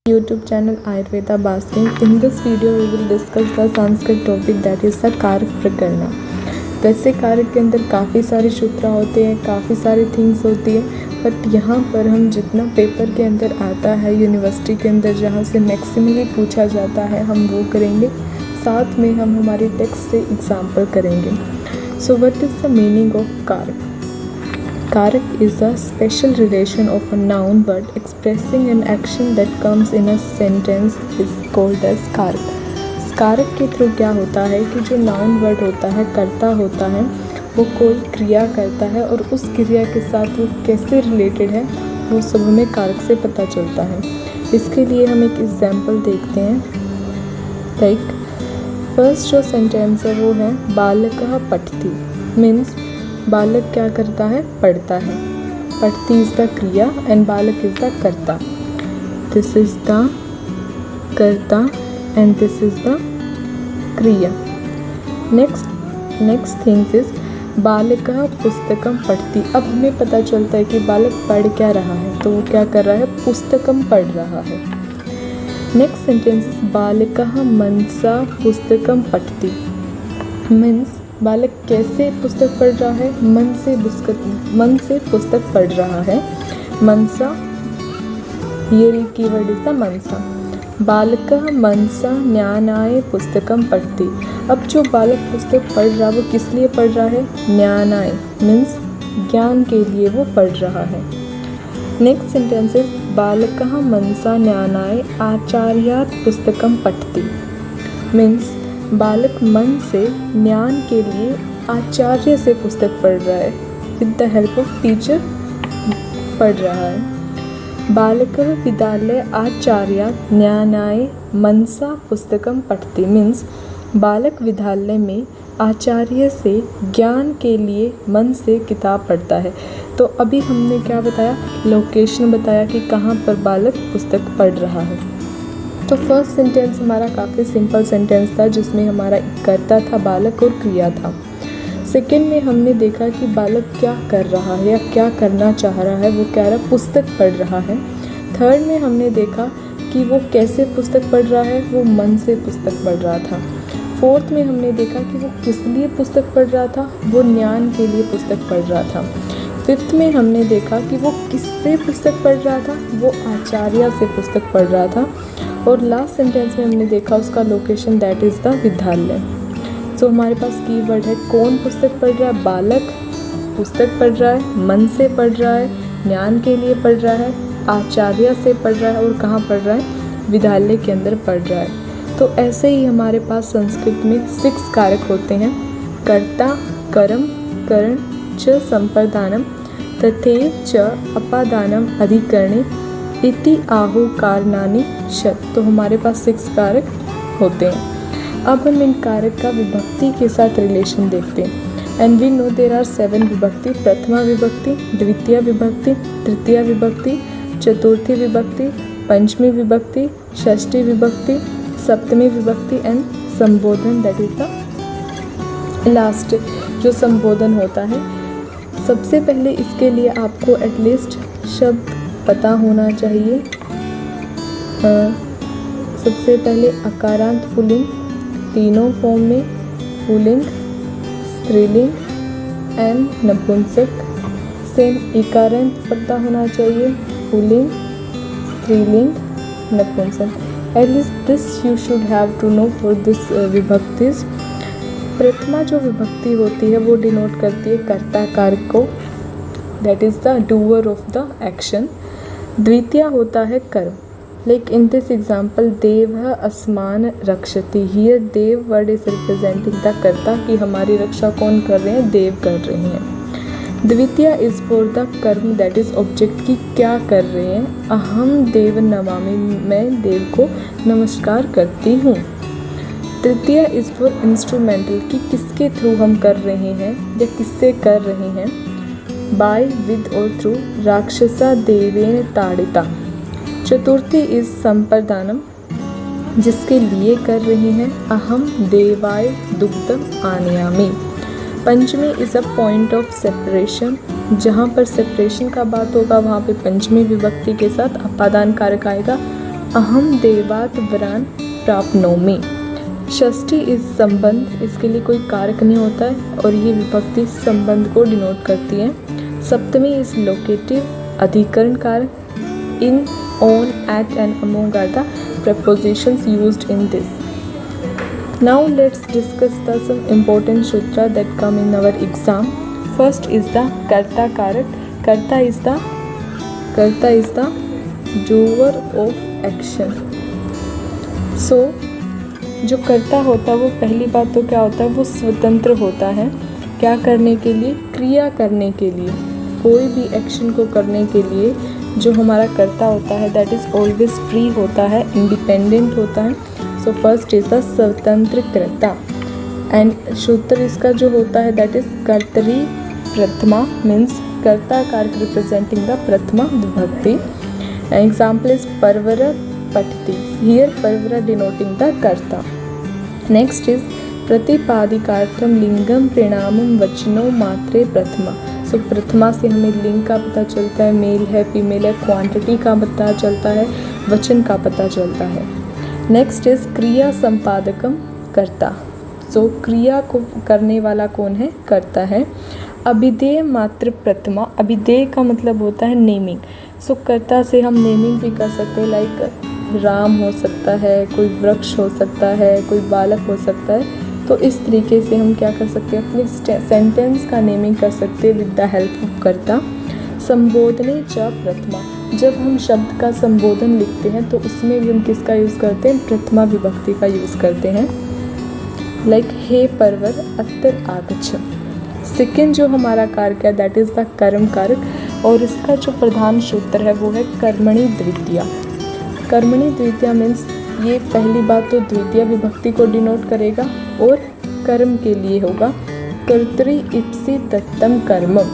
YouTube channel Ayurveda Basking. In this video we will discuss the Sanskrit topic that is the कारक प्रकरण। वैसे कारक के अंदर काफ़ी सारे सूत्र होते हैं, काफ़ी सारी थिंग्स होती है, बट यहाँ पर हम जितना पेपर के अंदर आता है यूनिवर्सिटी के अंदर जहाँ से मैक्सिमली पूछा जाता है हम वो करेंगे, साथ में हम हमारी टेक्स्ट से एग्जाम्पल करेंगे। So what is the meaning of कारक? Karak is a special relation of a noun word expressing an action that comes in a sentence is called as कारक। कारक के थ्रू क्या होता है कि जो नाउन वर्ड होता है, कर्ता होता है, वो कोई क्रिया करता है और उस क्रिया के साथ वो कैसे रिलेटेड है वो सब हमें कारक से पता चलता है। इसके लिए हम एक एग्जाम्पल देखते हैं। लाइक फर्स्ट जो सेंटेंस है वो है बालकः पठति, मीन्स बालक क्या करता है? पढ़ता है। पठति इज द क्रिया एंड बालक इज द कर्ता। दिस इज द कर्ता एंड दिस इज द क्रिया। नेक्स्ट थिंग्स इज बालकः पुस्तकम पठति। अब हमें पता चलता है कि बालक पढ़ क्या रहा है, तो वो क्या कर रहा है? पुस्तकम पढ़ रहा है। नेक्स्ट सेंटेंस इज बालकः मनसा पुस्तकम पठति, मीन्स बालक कैसे पुस्तक पढ़ रहा है? मन से पुस्तक पढ़ रहा है। मनसा, ये कीवर्ड इज द मनसा। बालकः मनसा ज्ञानाय पुस्तकम पठति। अब जो बालक पुस्तक पढ़ रहा है वो किस लिए पढ़ रहा है? ज्ञानाय, मीन्स ज्ञान के लिए वो पढ़ रहा है। नेक्स्ट सेंटेंस इज बालकः मनसा ज्ञानाय आचार्यात् पुस्तकम पठति, मीन्स बालक मन से ज्ञान के लिए आचार्य से पुस्तक पढ़ रहा है, with the help of teacher पढ़ रहा है। बालकः विद्यालय आचार्यात् ज्ञानाय मनसा पुस्तकम पठति, मीन्स बालक विद्यालय में आचार्य से ज्ञान के लिए मन से किताब पढ़ता है। तो अभी हमने क्या बताया? लोकेशन बताया कि कहाँ पर बालक पुस्तक पढ़ रहा है। तो फर्स्ट सेंटेंस हमारा काफ़ी सिंपल सेंटेंस था जिसमें हमारा कर्ता था बालक और क्रिया था। सेकंड में हमने देखा कि बालक क्या कर रहा है या क्या करना चाह रहा है, वो कह रहा पुस्तक पढ़ रहा है। थर्ड में हमने देखा कि वो कैसे पुस्तक पढ़ रहा है, वो मन से पुस्तक पढ़ रहा था। फोर्थ में हमने देखा कि वो किस लिए पुस्तक पढ़ रहा था, वो ज्ञान के लिए पुस्तक पढ़ रहा था। फिफ्थ में हमने देखा कि वो किससे पुस्तक पढ़ रहा था, वो आचार्य से पुस्तक पढ़ रहा था। और लास्ट सेंटेंस में हमने देखा उसका लोकेशन, दैट इज़ द विद्यालय। सो हमारे पास कीवर्ड है कौन पुस्तक पढ़ रहा है? बालक पुस्तक पढ़ रहा है, मन से पढ़ रहा है, ज्ञान के लिए पढ़ रहा है, आचार्य से पढ़ रहा है और कहाँ पढ़ रहा है? विद्यालय के अंदर पढ़ रहा है। तो ऐसे ही हमारे पास संस्कृत में 6 कारक होते हैं। कर्ता, कर्म, करण च संप्रदानम तथैव च अपादानम अधिकरणे इति आहु कारणानि षट्। तो हमारे पास 6 कारक होते हैं। अब हम इन कारक का विभक्ति के साथ रिलेशन देखते हैं। And we know there are 7 विभक्ति। प्रथमा विभक्ति, द्वितीय विभक्ति, तृतीय विभक्ति, चतुर्थी विभक्ति, पंचमी विभक्ति, षष्ठी विभक्ति, सप्तमी विभक्ति एंड संबोधन, दैट इज द लास्ट जो संबोधन होता है। सबसे पहले इसके लिए आपको एटलीस्ट शब्द पता होना चाहिए। सबसे पहले अकारांत पुल्लिंग तीनों फॉर्म में, पुल्लिंग, स्त्रीलिंग एंड नपुंसक। सेम इकारांत पता होना चाहिए, पुल्लिंग, स्त्रीलिंग, नपुंसक। At least this you should have to know for this विभक्तिज। प्रथमा जो विभक्ति होती है वो डिनोट करती है कर्ता कारक को, that is the doer of the action. द्वितीय होता है कर्म। लाइक इन दिस एग्जाम्पल देवः अस्मान् रक्षति, हियर देव वर्ड इज रिप्रेजेंटिंग द कर्ता कि हमारी रक्षा कौन कर रहे हैं? देव कर रहे हैं। द्वितीय इज फॉर द कर्म, दैट इज ऑब्जेक्ट की क्या कर रहे हैं? अहम देव नमामि, मैं देव को नमस्कार करती हूँ। तृतीय इज फॉर इंस्ट्रूमेंटल कि किसके थ्रू हम कर रहे हैं या किससे कर रहे हैं? बाय, विद और थ्रू। राक्षसा देवेन ताड़िता। चतुर्थी इज संप्रदानम, जिसके लिए कर रहे हैं? अहम देवाय दुग्धम आनयामि। पंचमी is a point of separation, जहाँ पर सेपरेशन का बात होगा वहाँ पे पंचमी विभक्ति के साथ अपादान कारक आएगा। अहम देवात वरान प्राप्नोमि। षष्ठी इस संबंध, इसके लिए कोई कारक नहीं होता है और ये विभक्ति संबंध को डिनोट करती है। सप्तमी इज लोकेटिव अधिकरण कारक। In, on, at and among are the prepositions used in this. Now let's discuss the some important sutra that come in our exam. First is the karta karak. Karta is the doer of action. So जो कर्ता होता है वो पहली बात तो क्या होता है, वो स्वतंत्र होता है। क्या करने के लिए? क्रिया करने के लिए। कोई भी एक्शन को करने के लिए जो हमारा कर्ता होता है दैट इज़ ऑलवेज फ्री होता है, इंडिपेंडेंट होता है। सो फर्स्ट इज द स्वतंत्र कर्ता एंड सूत्र इसका जो होता है दैट इज कर्तरी प्रथमा, मीन्स कर्ता कारक रिप्रेजेंटिंग द प्रथमा विभक्ति। एग्जाम्पल इज परवर पठति, हियर परवर डिनोटिंग द कर्ता। नेक्स्ट इज प्रतिपादिकार्थम लिंगम परिणामम वचनो मात्रे प्रथमा। सो प्रथमा से हमें लिंग का पता चलता है, मेल है फीमेल है, क्वांटिटी का पता चलता है, वचन का पता चलता है। नेक्स्ट इज क्रिया संपादकम कर्ता। सो क्रिया को करने वाला कौन है? कर्ता है। अभिधेय मात्र प्रथमा, अभिधेय का मतलब होता है नेमिंग। सो कर्ता से हम नेमिंग भी कर सकते हैं, लाइक राम हो सकता है, कोई वृक्ष हो सकता है, कोई बालक हो सकता है। तो इस तरीके से हम क्या कर सकते हैं, अपने सेंटेंस का नेमिंग कर सकते हैं विद द हेल्प ऑफ कर्ता। संबोधने च प्रथमा, जब हम शब्द का संबोधन लिखते हैं तो उसमें भी हम किसका यूज़ करते हैं? प्रथमा विभक्ति का यूज़ करते हैं। लाइक हे परवर अत्र आगच्छ। सेकेंड जो हमारा कारक है दैट इज़ द कर्म कारक और इसका जो प्रधान सूत्र है वो है कर्मणि द्वितीया। कर्मणि द्वितीया मीन्स ये पहली बात तो द्वितीय विभक्ति को डिनोट करेगा और कर्म के लिए होगा कर्तरि इप्सि दत्तम कर्मम।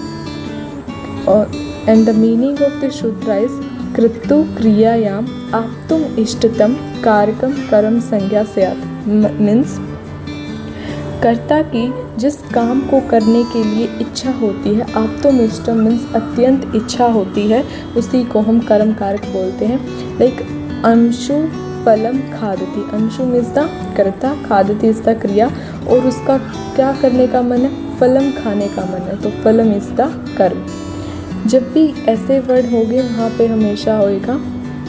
और and the meaning of the सूत्र इज कृतु क्रियायाम आप्तुम इष्टतम कारकम कर्म संज्ञा स्यात्। मीन्स कर्ता की जिस काम को करने के लिए इच्छा होती है, आप्तुम इष्टम मीन्स अत्यंत इच्छा होती है, उसी को हम कर्म कारक बोलते हैं। लाइक अंशु फलम खादति, अंशु मीन्स द कर्ता, खादति इज द क्रिया और उसका क्या करने का मन है? फलम खाने का मन है, तो फलम इज द कर्म। जब भी ऐसे वर्ड होंगे वहाँ पे हमेशा होएगा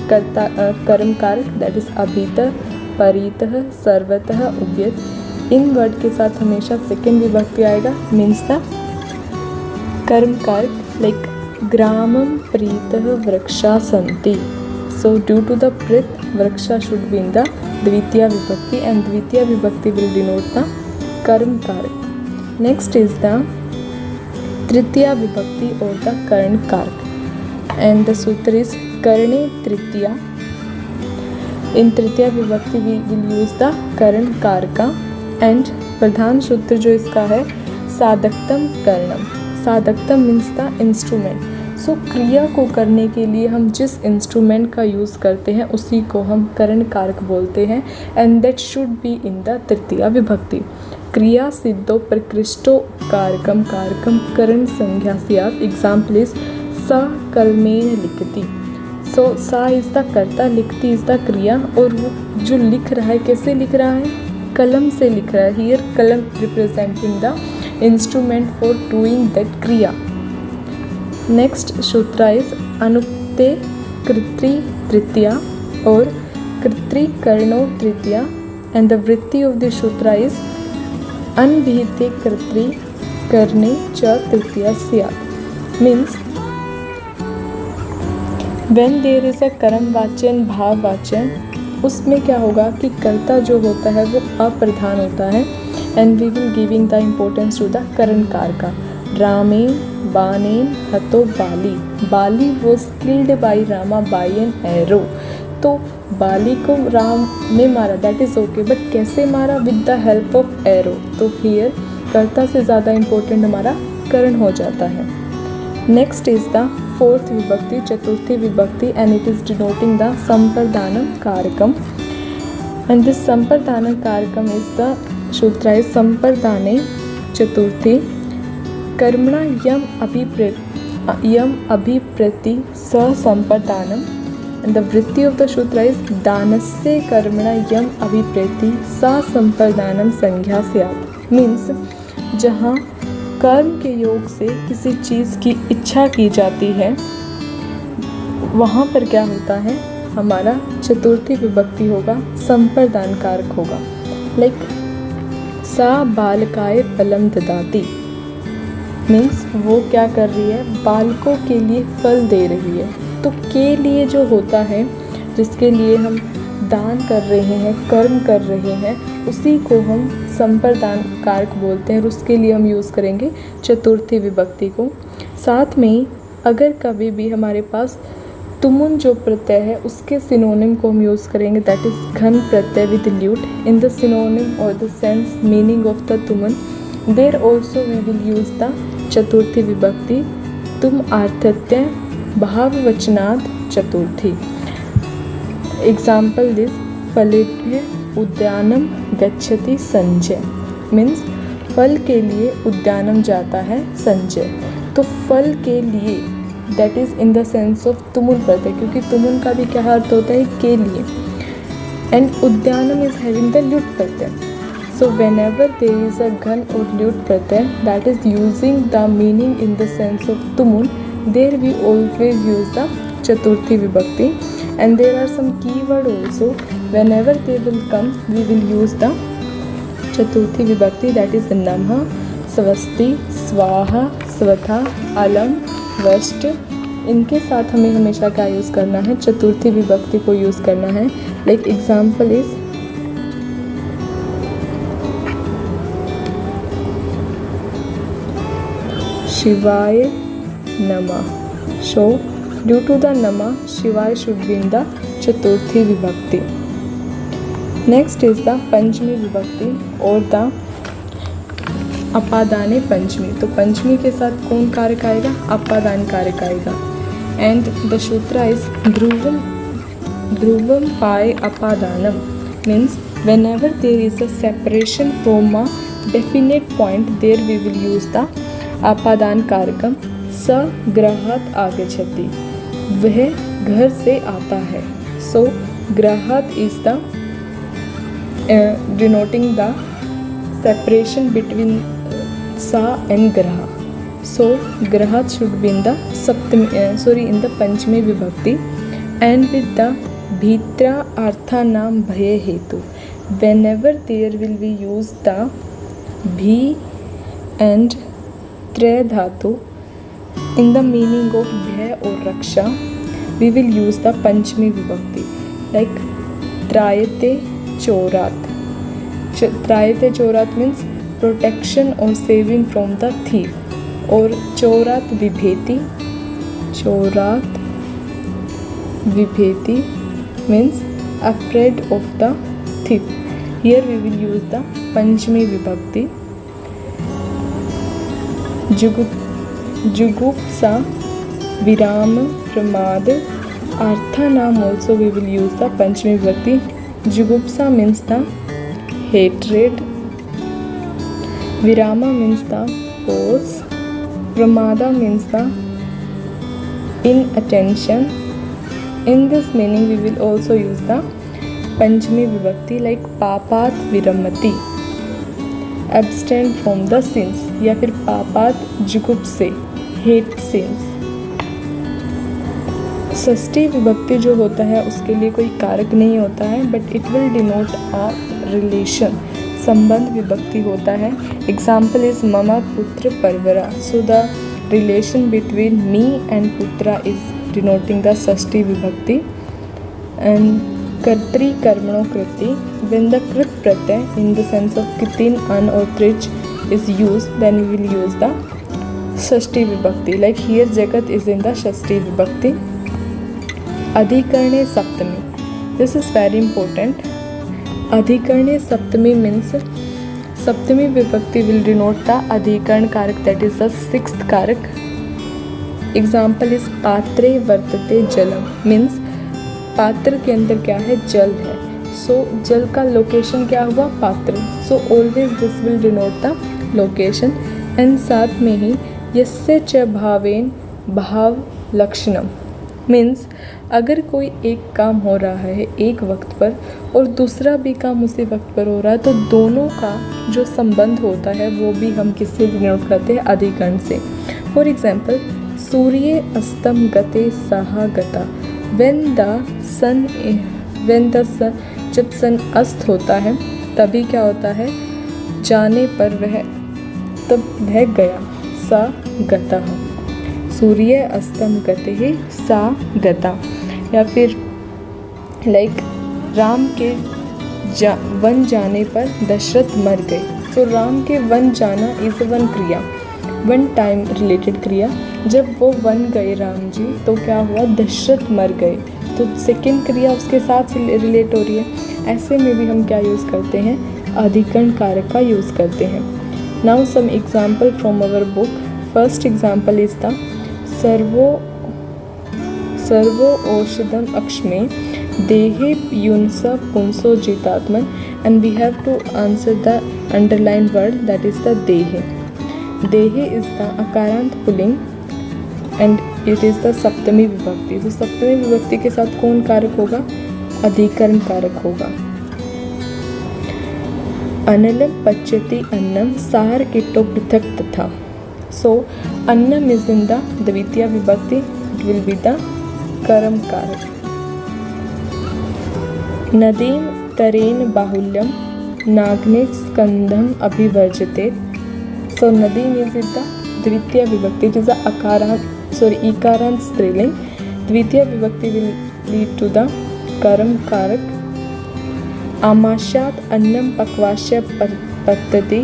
कर्ता कर्म कारक दैट इज अभीतः, परितः, सर्वतः, उभयत। इन वर्ड के साथ हमेशा सेकेंड विभक्ति आएगा मीन्स द कर्म कारक। लाइक ग्रामम प्रीतः वृक्षा सन्ति। So due to the prit, vriksha should be in the dvitiya vibhakti and dvitiya vibhakti will denote the karm karak. Next is the tritiya vibhakti or the karan karak and the sutra is karne tritiya. In tritiya vibhakti we will use the karan karaka and pradhan सूत्र जो इसका है साधकतम कर्णम। साधकतम means the instrument. So क्रिया को करने के लिए हम जिस इंस्ट्रूमेंट का यूज़ करते हैं उसी को हम करण कारक बोलते हैं and that should be in the तृतीया विभक्ति। क्रिया सिद्धो प्रकृष्टो कारकम कारकम करण संज्ञा स्यात्। एग्जाम्पल इज सा कलमेन लिखती। सो सा इज द कर्ता, लिखती इज द क्रिया और वो जो लिख रहा है कैसे लिख रहा है? कलम से लिख रहा है। हियर कलम representing the instrument for doing that क्रिया। नेक्स्ट सूत्र इज अनुक्ते कृत्रि तृतीया और कृत्रि कर्णो तृतीया एंड द वृत्ति ऑफ द सूत्र इज अनभिहिते कर्तृ कर्णे च तृतीया स्यात्। Means when there is a कर्मवाच्य एंड भाववाच्य, उसमें क्या होगा कि कर्ता जो होता है वो अप्रधान होता है and we will giving the importance to the करण कारका। रामेन बानेन हतो Bali, Bali was killed by Rama by an arrow. तो बाली को राम ने मारा दैट इज़ ओके, बट कैसे मारा? With the help of arrow. तो हियर कर्ता से ज़्यादा इम्पोर्टेंट हमारा करण हो जाता है। नेक्स्ट इज द फोर्थ विभक्ति, चतुर्थी विभक्ति and it is denoting the संप्रदानम कारकम एंड दिस संप्रदानम कारकम इज द सूत्र इज संप्रदाने चतुर्थी कर्मणा यम अभिप्रति ससंप्रदानम And the vritti of the Shudra is danasya कर्मणा यम अभिप्रेति सा संप्रदानम संज्ञा स्यात्। मीन्स जहाँ कर्म के योग से किसी चीज़ की इच्छा की जाती है वहाँ पर क्या होता है, हमारा चतुर्थी विभक्ति होगा, संप्रदान कारक होगा। लाइक सा बालकाय फलम ददाति, मीन्स वो क्या कर रही है, बालकों के लिए फल दे रही है। तो के लिए जो होता है, जिसके लिए हम दान कर रहे हैं, कर्म कर रहे हैं, उसी को हम संप्रदान कारक बोलते हैं और उसके लिए हम यूज़ करेंगे चतुर्थी विभक्ति को। साथ में ही अगर कभी भी हमारे पास तुमुन जो प्रत्यय है उसके सिनोनिम को हम यूज़ करेंगे, दैट इज़ घन प्रत्यय विद ल्यूट। इन द सिनोनिम और the sense meaning of the तुमुन there also we will use the चतुर्थी विभक्ति। तुम आर्थत्य भाववचनात् चतुर्थी। एग्जाम्पल दिस फलेभ्य उद्यानम गच्छति संजय, मीन्स फल के लिए उद्यानम जाता है संजय। तो फल के लिए that is in the sense of तुमुन प्रत्यय, क्योंकि तुमुन का भी क्या अर्थ होता है, के लिए। एंड उद्यानम इज हैविंग द ल्यूट प्रत्यय। So whenever there is a ghan or lut pratyay that is using the meaning in the sense of tumun, there we always use the chaturthi vibhakti. And there are some keyword also, whenever they will come we will use the chaturthi vibhakti, that is namah, swasti, स्वाहा, स्वथा, अलम, वष्ट। इनके साथ हमें हमेशा क्या use करना है, चतुर्थी विभक्ति को यूज़ करना है। लाइक एग्जाम्पल इज शिवाय नमः। So due to the nama, Shivaya should be in the Chaturthi Vibhakti. Next is the Panchami Vibhakti or the अपादाने पंचमी। तो पंचमी के साथ कौन कारक आएगा, अपादान कारक आएगा। एंड द सूत्र इज ध्रुवम ध्रुवम पाए अपादानम, means whenever there is a separation from a definite point, there we will use the आपादान कारकम। स ग्रहात आगच्छति, वह घर से आता है। सो ग्रहात is the denoting the separation between सा एंड ग्रह। सो ग्रहात शुड बी इन द सप्तमी इन द पंचमी विभक्ति। एंड विद द भीत्रा अर्था नाम भय हेतु, whenever there will be use the भी and त्रय धातु in the meaning of भय और रक्षा, we will use the पंचमी विभक्ति। like त्रायते चोरात। त्रायते चोरात means protection or saving from the thief। और चोरात विभेति, चोरात विभेति means afraid of the thief। here we will use the पंचमी विभक्ति। जुगुप्सा विराम प्रमाद अर्था नाम also we will use the पंचमी विभक्ति। जुगुप्सा means the hatred, virama means the pause, pramada means the inattention। in this meaning we will also use the पंचमी विभक्ति like पापात विरमति, abstain from the sins, या फिर पापात जुगुप से hate sins। षष्ठी विभक्ति जो होता है उसके लिए कोई कारक नहीं होता है, but it will denote a relation, संबंध विभक्ति होता है। एग्जाम्पल इज ममा पुत्र परवरा। So the relation between me and पुत्रा इज डिनोटिंग द षष्ठी विभक्ति। एंड कर्तृ कर्मणो कृति, when the कृत प्रत्यय in the sense of कितिन on or त्रिच is used, then we will use the षष्ठी विभक्ति। like here जगत is in the षष्ठी विभक्ति। अधिकरणे सप्तमी, this is very important। अधिकरणे Saptami means सप्तमी विभक्ति will denote the अधिकरण कारक, that is the sixth कारक। Example is पात्रे वर्तते जलम, means पात्र के अंदर क्या है, जल है। सो जल का लोकेशन क्या हुआ, पात्र। So always this will denote the location. And साथ में ही यस्य च भावेन भाव लक्षणम, मीन्स अगर कोई एक काम हो रहा है एक वक्त पर और दूसरा भी काम उसी वक्त पर हो रहा है तो दोनों का जो संबंध होता है वो भी हम किससे डिनोट करते हैं, अधिकरण से। फॉर एग्जाम्पल, सूर्य अस्तम गते सहा गता। व्हेन द सन, जब सन अस्त होता है तभी क्या होता है, जाने पर वह, तब वह गया, सा गता। सूर्य अस्तम गते सा गता। या फिर लाइक राम के वन जाने पर दशरथ मर गए। तो राम के वन जाना इज़ वन क्रिया, वन टाइम रिलेटेड क्रिया। जब वो वन गए राम जी तो क्या हुआ, दशरथ मर गए, तो सेकंड क्रिया उसके साथ रिलेट हो रही है। ऐसे में भी हम क्या यूज़ करते हैं, अधिकरण कारक का यूज़ करते हैं। Now some example from our book. First example is the सर्वो औषधम अक्ष्मे देहे युनसा पुंसो जितात्मन, and we have to answer the underlined word, that is the dehe. Dehe is the akarant pulling and it is the सप्तमी विभक्ति। तो सप्तमी विभक्ति के साथ कौन कारक होगा, अधिकरण कारक होगा। अनलम पच्यति अन्नम सार किटो पृथक तथा। सो अन्नम इज इन द द्वितीय विभक्ति, इट विल बी द कर्म कारक। नदीं तरेन बाहुल्यम नाग्ने स्कंधम अभिवर्जते। सो नदीं इज इन द द्वितीय विभक्ति, इट इज द इकारांत स्त्रीलिंग। द्वितीय विभक्ति विल लीड टू द कर्म कारक। आमाश्यात अन्नम पक्वाश्य पद्धति।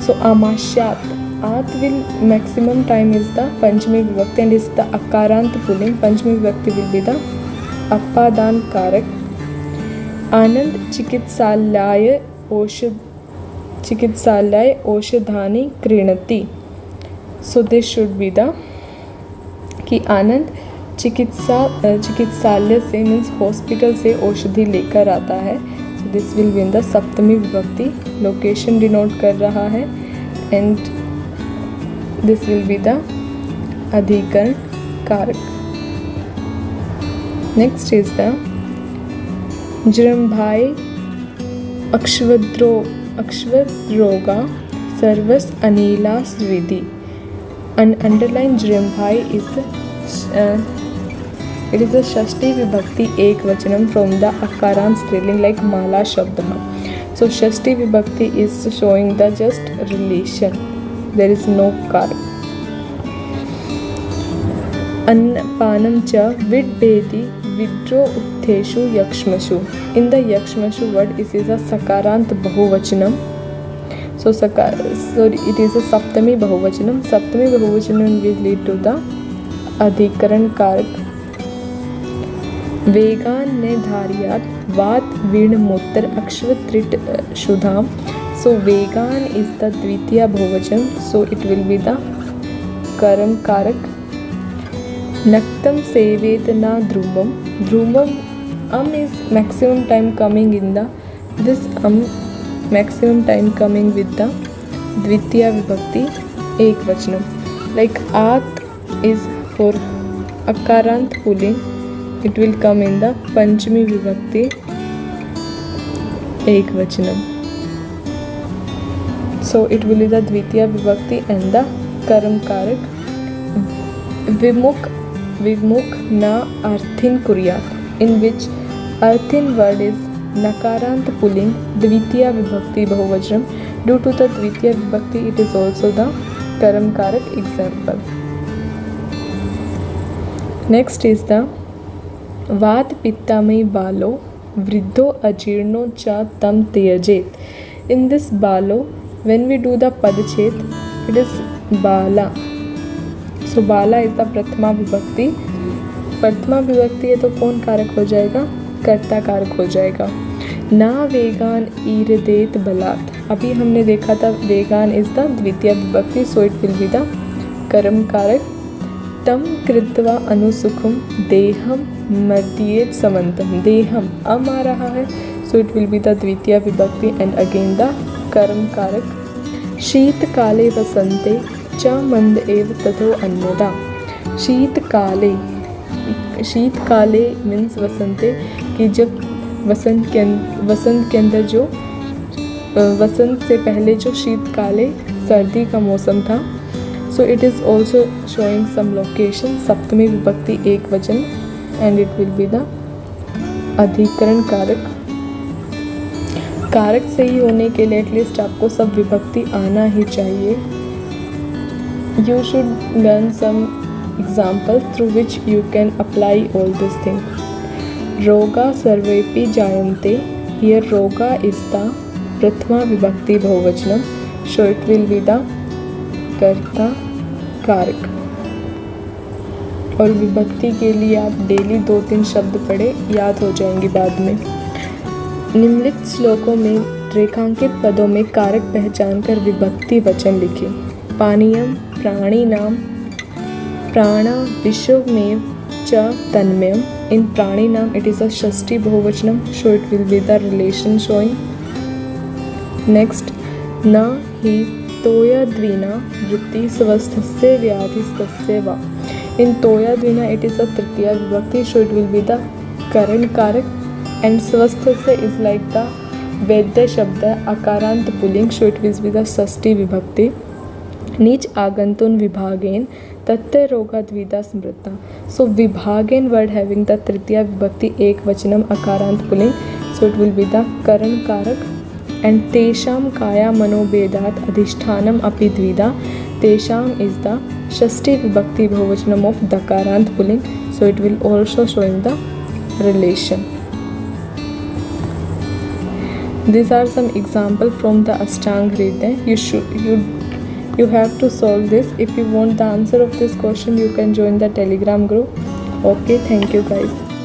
सो आमाश्यात, आत will maximum time is the पंचमी विभक्ति and is the अकारांत पुल्लिंग। पंचमी विभक्ति will be the अपादान कारक। आनंद चिकित्सालय औषधानि क्रीणति। So this should be the, कि आनंद चिकित्सालय से मीन्स हॉस्पिटल से औषधि लेकर आता है। So this will be in the सप्तमी विभक्ति, लोकेशन डिनोट कर रहा है and this will be the अधिकरण कारक। Next is the जृंभाई अक्ष्वद्रोगा सर्वस अनिलास Vidhi. Underline जृंभाई it is a षष्ठी विभक्ति एक वचनम from the अकारांत स्त्रीलिंग like माला शब्दः। So षष्ठी विभक्ति is showing the just relation, there is no कारक। अन्नपानम च विड्भेति विड्रो उत्थेषु यक्ष्मषु। इन द यक्ष्मषु वर्ड इस इज अ सकारांत बहुवचनम। सो इट इज अ सप्तमी बहुवचनम। सप्तमी बहुवचनम विल लीड टू द अधिकरण कारक। वेगान ने धारियात वात वीण मूत्र अक्ष्वत्रिट शुधाम। सो वेगान इज द द्वितीय बहुवचन, सो इट विल बी द कर्म कारक। नक्तम सेवेत न ध्रुवम। ध्रुवम is maximum time coming in the, this maximum time coming with the द्वितीय विभक्ति एक वचनम। like आत is for अकारांत पुल्लिंग, it will come in the पंचमी विभक्ति एक वचनम। so it will be the द्वितीय विभक्ति and the कर्म कारक। विमुख न अर्थिन कुर्यात, in which अर्थिन word is नकारांत पुल्लिंग द्वितीय विभक्ति बहुवचनम। due to the द्वितीय विभक्ति it is also the कर्म कारक example। next is the वात पित्तामयी बालो वृद्धो अजीर्णो च तम त्यजेत। in this बालो when we do the padchet it is Bala. so Bala is the प्रथमा विभक्ति। प्रथमा विभक्ति है तो कौन कारक हो जाएगा, कर्ता कारक हो जाएगा। ना वेगान ईरदेत बलात्, अभी हमने देखा था वेगान इज द द्वितीय विभक्ति, so it will be the कर्म कारक। तम कृत्वा अनुसुखम देहम मर्दियेत समन्तम, देहम अम आ रहा है, सो इट विल बी द द्वितीय विभक्ति एंड अगेन द कर्म कारक। शीतकाले वसंते च मंद एव तथो अन्यदा। शीतकाले शीतकाले मीन्स वसंते, कि जब वसंत के अंदर जो वसंत से पहले जो शीतकाले सर्दी का मौसम था. So it is also showing some location. सप्तमी विभक्ति एक वचन and it will be the अधिकरण कारक. कारक सही होने के लिए एटलीस्ट आपको सब विभक्ति आना ही चाहिए. You should learn some example through which you can apply all this thing. रोगा सर्वेपि जायन्ते. हियर रोगा इज द प्रथमा विभक्ति बहुवचनम. So it will be the कर्ता कारक. और विभक्ति के लिए आप डेली 2-3 शब्द पढ़े, याद हो जाएंगे बाद में. निम्नलिखित श्लोकों में रेखांकित पदों में कारक पहचान कर विभक्ति वचन लिखें. पानीयम प्राणिनाम. प्राणा विश्वमेव च तन्मयम. इन प्राणिनाम इट इज़ अ षष्ठी बहुवचनम. So it will be the relation showing. Next, न हि तोयद्विना वृत्ति स्वस्थस्य व्याधिस्तस्य वा. इन तोयद्विना इट इज़ अ तृतीया विभक्ति. So it will be the करण कारक. एंड स्वस्थस्य इज लाइक द वैद्य शब्द अकारांत पुल्लिंग. So it will be the षष्ठी विभक्ति. नीच आगंतुन विभागेन तत्ते रोगाद्विदा स्मृता. सो विभागेन वर्ड हैविंग द तृतीया विभक्ति एक वचनम अकारांत पुल्लिंग. So it will be the करण कारक. एंड तेषाम काया मनोभेदात अधिष्ठानम अपि द्विधा. तेषाम इज द षष्ठी विभक्ति बहुवचनम ऑफ दकारांत पुल्लिंग. So it will also showing the relation. These are some example from the Ashtanga Hridaya. You have to solve this. If you want the answer of this question, you can join the Telegram group. Okay, thank you guys.